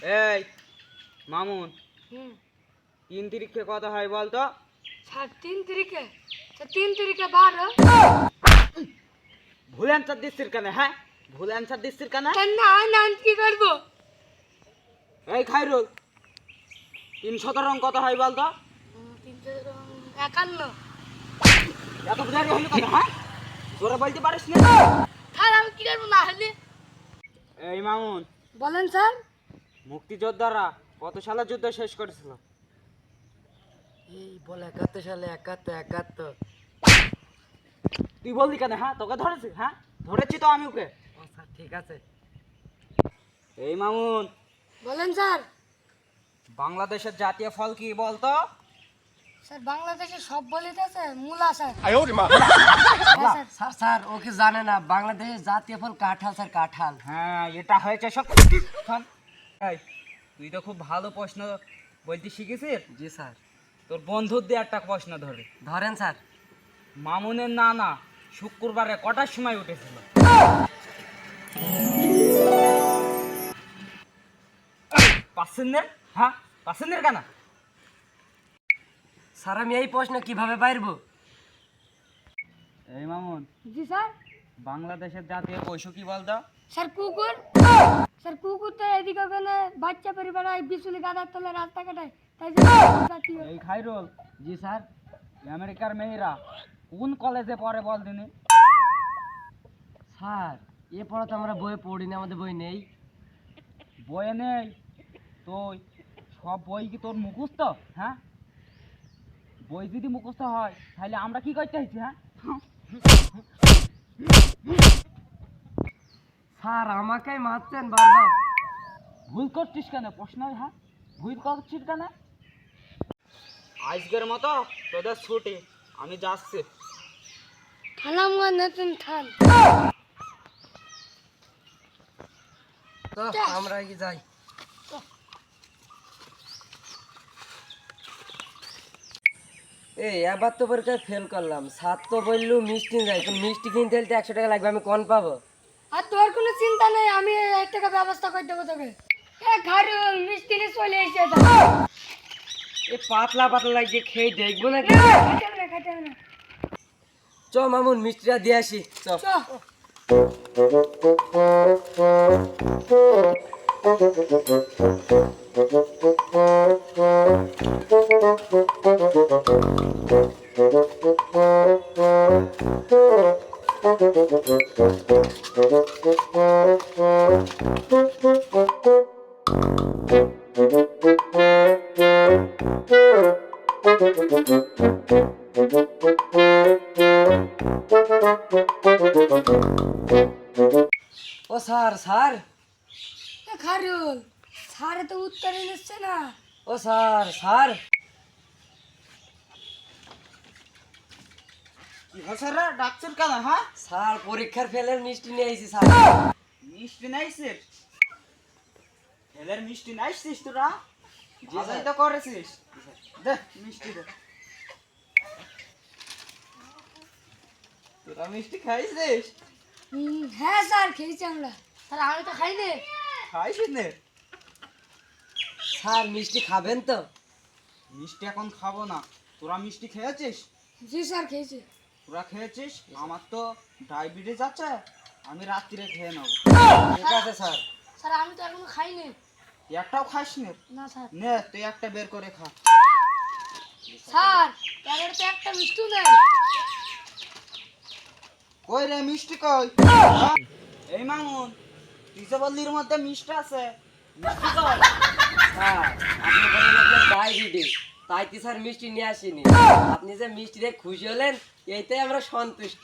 এই মামুন, হুম 3 তারিখে কত হয় বলতো? স্যার 3 তারিখে, স্যার 3 তারিখে 12। ভুল অ্যান্সার দিচ্ছিস কেন? হ্যাঁ, ভুল অ্যান্সার দিচ্ছিস কেন? কেন না না কি করবো? এই খাইরুল, 317 কত হয় বলতো? 351। এত বুঝারি হলো কেন? হ্যাঁ, জোরে বলতে পারিস না? স্যার আমি কি করবো না হলে? এই মামুন, বলেন স্যার। মুক্তিযোদ্ধারা কত সালে যুদ্ধ শেষ করেছিল? এই বলে 71 সালে 71। তুই বললি কেন? হ্যাঁ, তোকে ধরেছি। হ্যাঁ, ধরেছি তো আমি ওকে। ও স্যার ঠিক আছে। এই মামুন, বলেন স্যার। বাংলাদেশের জাতীয় ফল কি বলতো? স্যার বাংলাদেশে সব বলিতেছে মূলা স্যার। হ্যাঁ স্যার স্যার স্যার ও কি জানে না বাংলাদেশের জাতীয় ফল কাঁঠাল স্যার কাঁঠাল। হ্যাঁ, এটা হয়েছে সব। শোন, এই তুই তো খুব ভালো প্রশ্ন বলতে শিখেছিস। জি স্যার। তোর বন্ধুর দিয়ে একটা প্রশ্ন ধরে। ধরেন স্যার। মামুনের নানা শুক্রবারে কটার সময় উঠেছিল? পার্সেন্টের? হ্যাঁ, পার্সেন্টের কেন? স্যার আমি এই প্রশ্ন কিভাবে পারবো? এই মামুন, জি স্যার। বাংলাদেশের জাতীয় পশু কি বলতো? স্যার কুকুর। স্যার কুকুর তো এদিকে ওখানে বাচ্চা পরিবার বিচুলি গাদার তলে রাস্তা কাটায়, তাই জন্য কুকুর জাতীয়। এই খাইরুল, জি স্যার। আমেরিকার মেয়েরা কোন কলেজে পড়ে বল দিনে? স্যার এ পড়া তো আমরা বইয়ে পড়ি না, আমাদের বই নেই। বইয়ে নেই? তুই সব বই কি তোর মুখস্থ? হ্যাঁ, বই যদি মুখস্থ হয় তাহলে আমরা কি করতে হয়েছি? হ্যাঁ, স্যার আমাকেই মারছেন বারবার। ভুল করছিস কেন? প্রশ্ন, হ্যাঁ, ভুল করছিস কেন? আজকের মতো তোদের ছুটি, আমি যাচ্ছি। থানাম নতুন থান। তো আমরা কি যাই? এই এবার তো পরীক্ষায় ফেল করলাম। স্যার তো বললো মিষ্টি যাই, তো মিষ্টি কিনতে হলে 100 টাকা লাগবে, আমি কোন পাবো? আর তোর কোনো চিন্তা নেই, আমি 1 টাকা ব্যবস্থা করে দেবো তোকে। ঘরে মিষ্টি নিয়ে চলে এসে এ পাতলা পাতলা লাগছে, খেয়ে দেখবো না। খাইতে হবে না। চ মামুন মিষ্টিটা দিয়ে আসি চ। চ। ও স্যার স্যার। খারুল সারে তো উত্তরে নিচ্ছে না। ও স্যার স্যার। কি হয়েছে রে? ডাকছেন কেন? হ্যাঁ, স্যার পরীক্ষার ফেলের মিষ্টি নিয়ে আইছি স্যার। মিষ্টি নাইছিস? ছেলের মিষ্টি নাইছিস তোরা? জি ভালোই স্যার। তো করেছিস। দে মিষ্টি দে। তোরা মিষ্টি খাইছিস? হ্যাঁ স্যার খেয়েছি আমরা। স্যার আমি তো খাইনি। খাইছিস নে? স্যার মিষ্টি খাবেন তো? মিষ্টি এখন খাবো না। তোরা মিষ্টি খেয়েছিস? জি স্যার খেয়েছি। তোরা খেয়েছিস? আমার তো ডায়াবেটিস আছে, আমি রাত্রিরে খেয়ে নেবো। ঠিক আছে স্যার। স্যার আমি তো এখনো খাইনি। তুই একটাও খাস নে? না স্যার। নে, তুই একটা বের করে খা। স্যার প্যাকেটে তো একটা মিষ্টি নেই। কই রে মিষ্টি কই? এই মামুন, তুই যে বললি এর মধ্যে মিষ্টি আছে, মিষ্টি কই? স্যার আপনি বললেন আপনার ডায়াবেটিস, তাই কি স্যার মিষ্টি নিয়ে আসিনি। আপনি যে মিষ্টি দিয়ে খুশি হলেন এইটাই আমরা সন্তুষ্ট।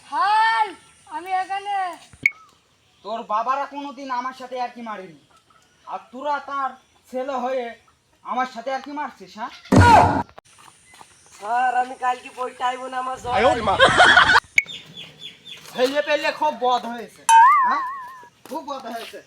স্যার আমি এখানে। তোর বাবারা কোনোদিন আমার সাথে আর কি মারেনি, আর তোরা তার ছেলে হয়ে আমার সাথে আর কি মারছিস? হ্যাঁ, স্যার আমি কালকে পড়তে আইবো না, আমার জ্বর। ছেলে পেলে খুব বদ হয়েছে। হ্যাঁ, খুব বদ হয়েছে।